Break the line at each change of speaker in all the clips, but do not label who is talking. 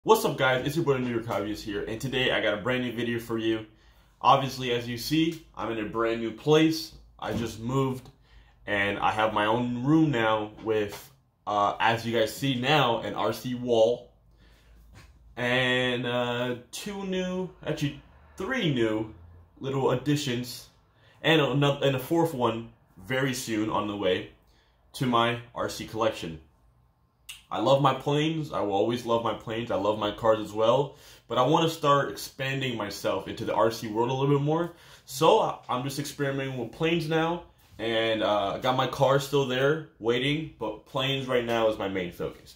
What's up, guys? It's your boy New York Hobbyist here, and today I got a brand new video for you. Obviously, as you see, I'm in a brand new place. I just moved and I have my own room now with, as you guys see now, an RC wall and three new little additions and a fourth one very soon on the way to my RC collection. I love my planes. I will always love my planes. I love my cars as well. But I want to start expanding myself into the RC world a little bit more. So I'm just experimenting with planes now. And I got my car still there waiting. But planes right now is my main focus.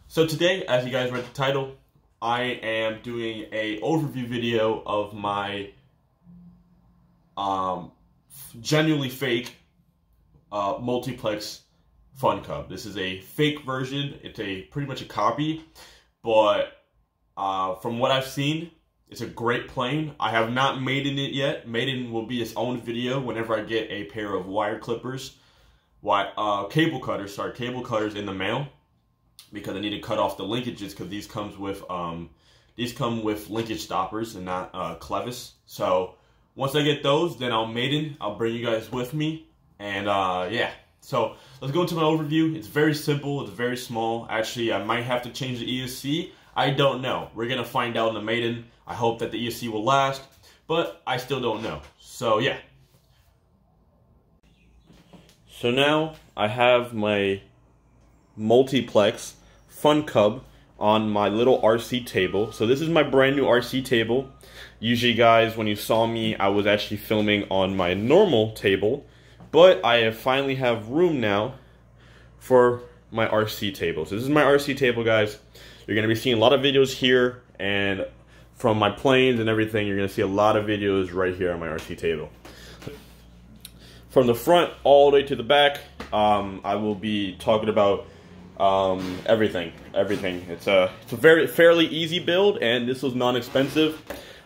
So today, as you guys read the title, I am doing a overview video of my genuinely fake Multiplex Funcub. This is a fake version. It's pretty much a copy, but from what I've seen, it's a great plane. I have not maiden it yet. Maiden will be its own video whenever I get a pair of wire clippers, cable cutters in the mail, because I need to cut off the linkages because these come with linkage stoppers and not clevis. So once I get those, then I'll maiden. I'll bring you guys with me, and yeah. So let's go into my overview. It's very simple. It's very small. Actually, I might have to change the ESC. I don't know. We're going to find out in the maiden. I hope that the ESC will last, but I still don't know. So yeah. So now I have my Multiplex Funcub on my little RC table. So this is my brand new RC table. Usually, guys, when you saw me, I was actually filming on my normal table. But I finally have room now for my RC table. So this is my RC table, guys. You're going to be seeing a lot of videos here, and from my planes and everything, you're going to see a lot of videos right here on my RC table. From the front all the way to the back, I will be talking about everything. It's a fairly easy build, and this was non-expensive.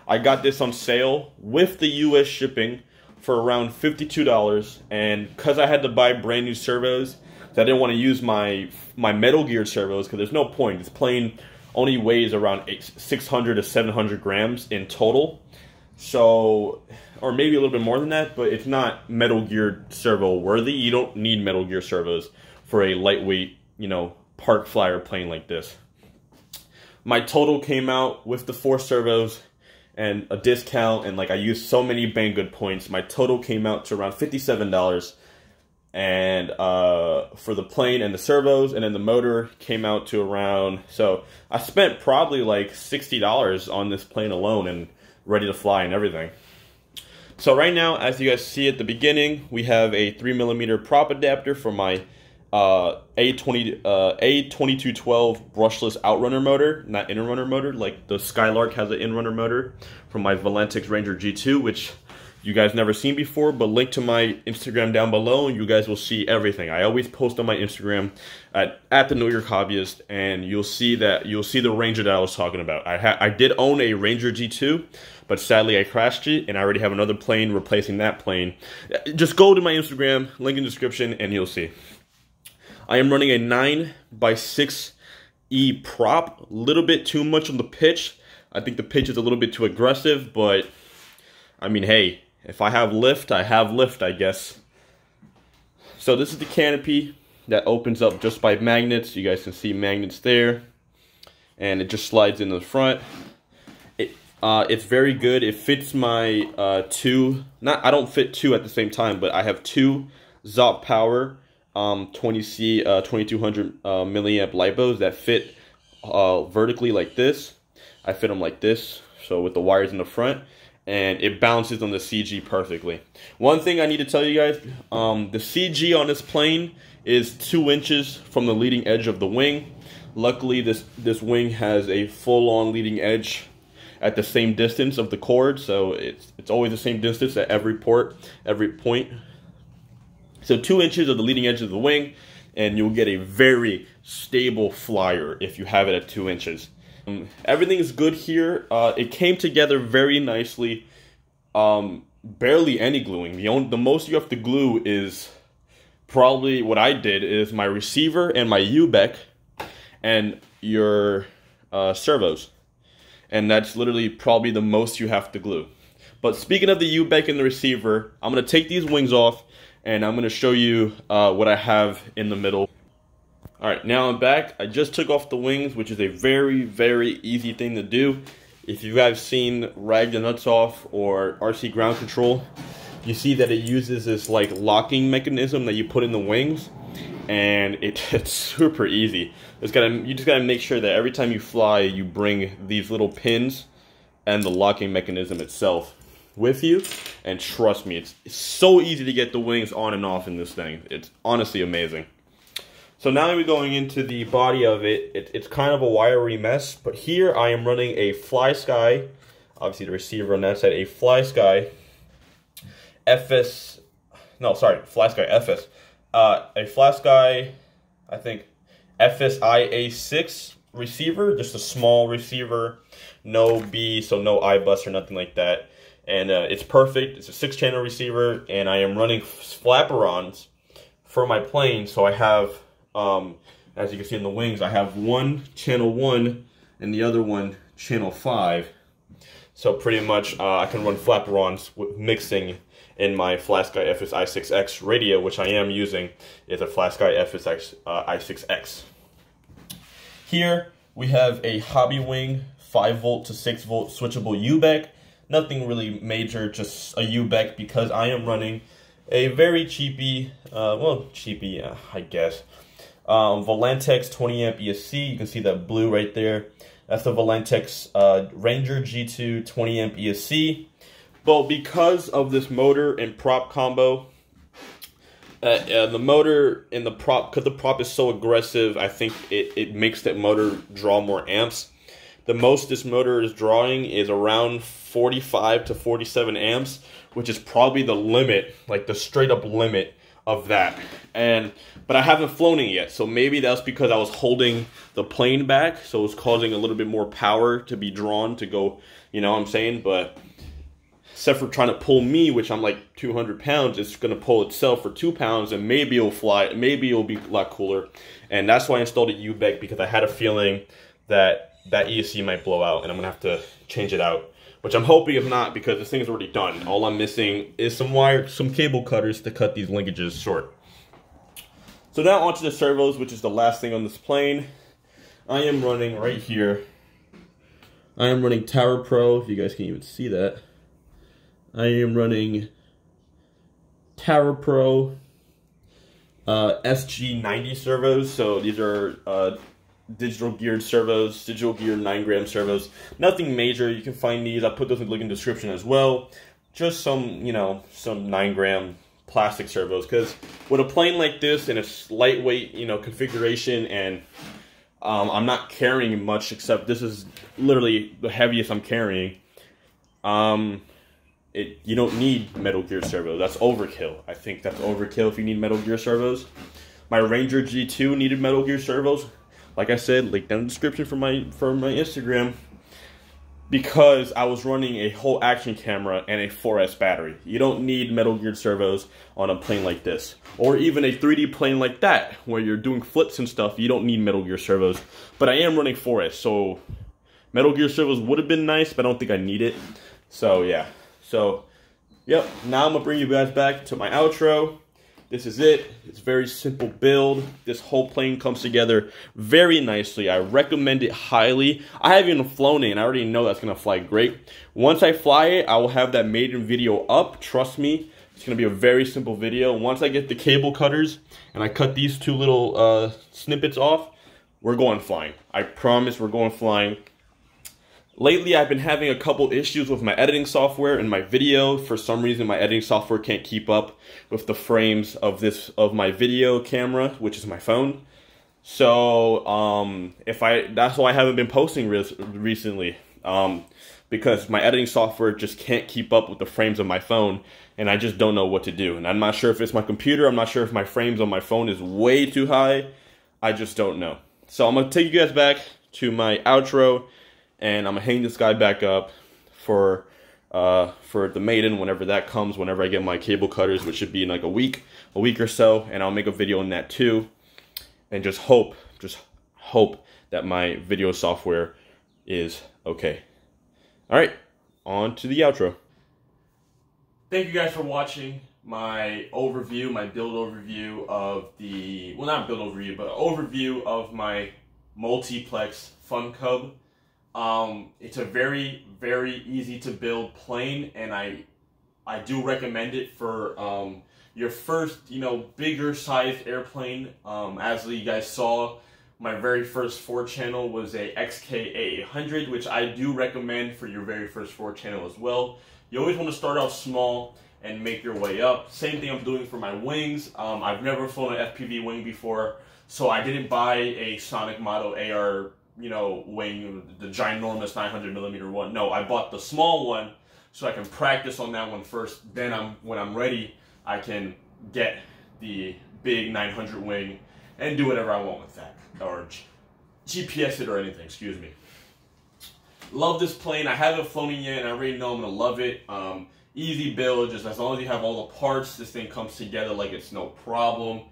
I got this on sale with the US shipping for around $52, and because I had to buy brand new servos, I didn't want to use my Metal Gear servos because there's no point. This plane only weighs around 600 to 700 grams in total, so, or maybe a little bit more than that, but it's not Metal Gear servo worthy. You don't need Metal Gear servos for a lightweight, park flyer plane like this. My total came out with the 4 servos and a discount, and I used so many Banggood points. My total came out to around $57, and for the plane and the servos, and then the motor came out to around. So I spent probably like $60 on this plane alone, and ready to fly and everything. So right now, as you guys see at the beginning, we have a 3mm prop adapter for my A2212 brushless outrunner motor, not inrunner motor, like the Skylark has an inrunner motor from my Valentix Ranger G2, which you guys never seen before, but link to my Instagram down below and you guys will see everything. I always post on my Instagram at the New York Hobbyist, and you'll see the Ranger that I was talking about. I did own a Ranger G2, but sadly I crashed it, and I already have another plane replacing that plane. Just go to my Instagram, link in the description, and you'll see. I am running a 9x6E prop, a little bit too much on the pitch. I think the pitch is a little bit too aggressive, but I mean, hey, if I have lift, I have lift, I guess. So this is the canopy that opens up just by magnets. You guys can see magnets there, and it just slides into the front. It's very good. It fits my I don't fit 2 at the same time, but I have 2 Zop Power 20C 2200 milliamp lipos that fit vertically like this. I fit them like this, so with the wires in the front, and it bounces on the CG perfectly. One thing I need to tell you guys, the CG on this plane is 2 inches from the leading edge of the wing. Luckily, this wing has a full-on leading edge at the same distance of the cord, so it's always the same distance at every point. So 2 inches of the leading edge of the wing, and you'll get a very stable flyer if you have it at 2 inches. Everything is good here. It came together very nicely. Barely any gluing. The most you have to glue is probably what I did is my receiver and my UBEC, and your servos. And that's literally probably the most you have to glue. But speaking of the U-back and the receiver, I'm going to take these wings off and I'm going to show you what I have in the middle. Alright, now I'm back. I just took off the wings, which is a very, very easy thing to do. If you guys seen Rag the Nuts Off or RC Ground Control, you see that it uses this like locking mechanism that you put in the wings, and it's super easy. You just gotta make sure that every time you fly, you bring these little pins and the locking mechanism itself with you. And trust me, it's so easy to get the wings on and off in this thing. It's honestly amazing. So now we're going into the body of it. It's kind of a wiry mess, but here I am running a FlySky, obviously the receiver on that side, a FlySky FS, no, sorry, FlySky FS. A FlySky, I think, FSIA6 receiver, just a small receiver, no B, so no iBus or nothing like that. And it's perfect. It's a 6-channel receiver, and I am running flaperons for my plane, so I have... as you can see in the wings, I have one channel 1 and the other one channel 5. So pretty much I can run flaperons with mixing in my FlySky FSI6X radio, which I am using is a FlySky FSI6X. Here we have a hobby wing 5-volt to 6-volt switchable U-back. Nothing really major, just a U-back because I am running a very cheapy, I guess. Volantex 20 amp ESC, you can see that blue right there. That's the Volantex Ranger G2 20 amp ESC. But because of this motor and prop combo, the motor and the prop, because the prop is so aggressive, I think it makes that motor draw more amps. The most this motor is drawing is around 45 to 47 amps, which is probably the limit, like the straight up limit of that. But I haven't flown it yet, so maybe that's because I was holding the plane back, so it's causing a little bit more power to be drawn to go, you know what I'm saying? But except for trying to pull me, which I'm like 200 pounds, it's going to pull itself for 2 pounds, and maybe it'll fly, maybe it'll be a lot cooler. And that's why I installed a U-back, because I had a feeling that that ESC might blow out, and I'm going to have to change it out. Which I'm hoping if not, because this thing's already done. All I'm missing is some cable cutters to cut these linkages short. So now onto the servos, which is the last thing on this plane. I am running right here. I am running Tower Pro, if you guys can even see that. I am running Tower Pro SG90 servos. So these are digital geared servos, digital geared 9-gram servos. Nothing major. You can find these. I'll put those in the link in the description as well. Just some, you know, some 9-gram plastic servos. Because with a plane like this and its lightweight, you know, configuration, and I'm not carrying much, except this is literally the heaviest I'm carrying. You don't need metal gear servos. That's overkill. I think that's overkill if you need metal gear servos. My Ranger G2 needed metal gear servos. Like I said, link down in the description for my Instagram, because I was running a whole action camera and a 4S battery. You don't need metal geared servos on a plane like this, or even a 3D plane like that where you're doing flips and stuff. You don't need metal gear servos, but I am running 4S, so metal gear servos would have been nice, but I don't think I need it. So yeah, yep. Now I'm gonna bring you guys back to my outro. This is it. It's a very simple build. This whole plane comes together very nicely. I recommend it highly. I haven't even flown it, and I already know that's going to fly great. Once I fly it, I will have that maiden video up. Trust me, it's going to be a very simple video. Once I get the cable cutters and I cut these two little snippets off, we're going flying. I promise we're going flying. Lately, I've been having a couple issues with my editing software and my video. For some reason, my editing software can't keep up with the frames of my video camera, which is my phone. So, that's why I haven't been posting recently, because my editing software just can't keep up with the frames of my phone, and I just don't know what to do. And I'm not sure if it's my computer. I'm not sure if my frames on my phone is way too high. I just don't know. So I'm gonna take you guys back to my outro. And I'm gonna hang this guy back up for the maiden whenever that comes, whenever I get my cable cutters, which should be in like a week or so, and I'll make a video on that too. And just hope that my video software is okay. All right, on to the outro. Thank you guys for watching my overview, my build overview of the, well, not build overview, but overview of my Multiplex Funcub. It's a very, very easy to build plane, and I do recommend it for your first, bigger sized airplane. As you guys saw, my very first 4-channel was a XK800, which I do recommend for your very first 4-channel as well. You always want to start off small and make your way up. Same thing I'm doing for my wings. I've never flown an FPV wing before, so I didn't buy a Sonic Model AR, wing, the ginormous 900mm one. No, I bought the small one so I can practice on that one first. Then when I'm ready, I can get the big 900 wing and do whatever I want with that, or GPS it or anything, excuse me. Love this plane. I haven't flown it yet, and I already know I'm going to love it. Easy build, just as long as you have all the parts, this thing comes together like it's no problem.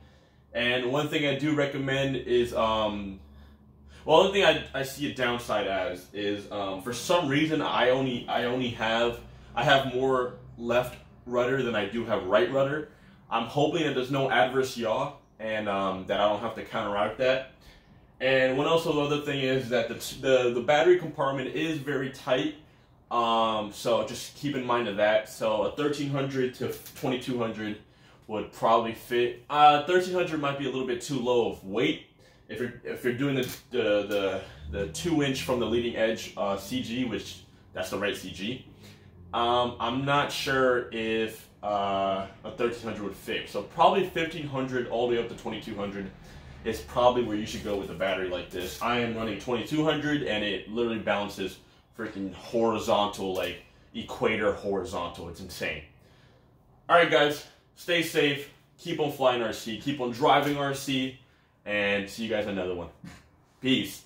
And one thing I do recommend is, well, one thing I see a downside as is, for some reason, I have more left rudder than I do have right rudder. I'm hoping that there's no adverse yaw, and that I don't have to counteract that. And one also the other thing is that the battery compartment is very tight, so just keep in mind of that. So a 1300 to 2200 would probably fit. 1300 might be a little bit too low of weight if you're doing the 2-inch from the leading edge CG, which that's the right CG. I'm not sure if a 1300 would fit. So probably 1500 all the way up to 2200. Is probably where you should go with a battery like this. I am running 2200, and it literally bounces freaking horizontal, like equator horizontal. It's insane. Alright guys, stay safe, keep on flying RC, keep on driving RC, and see you guys in another one. Peace.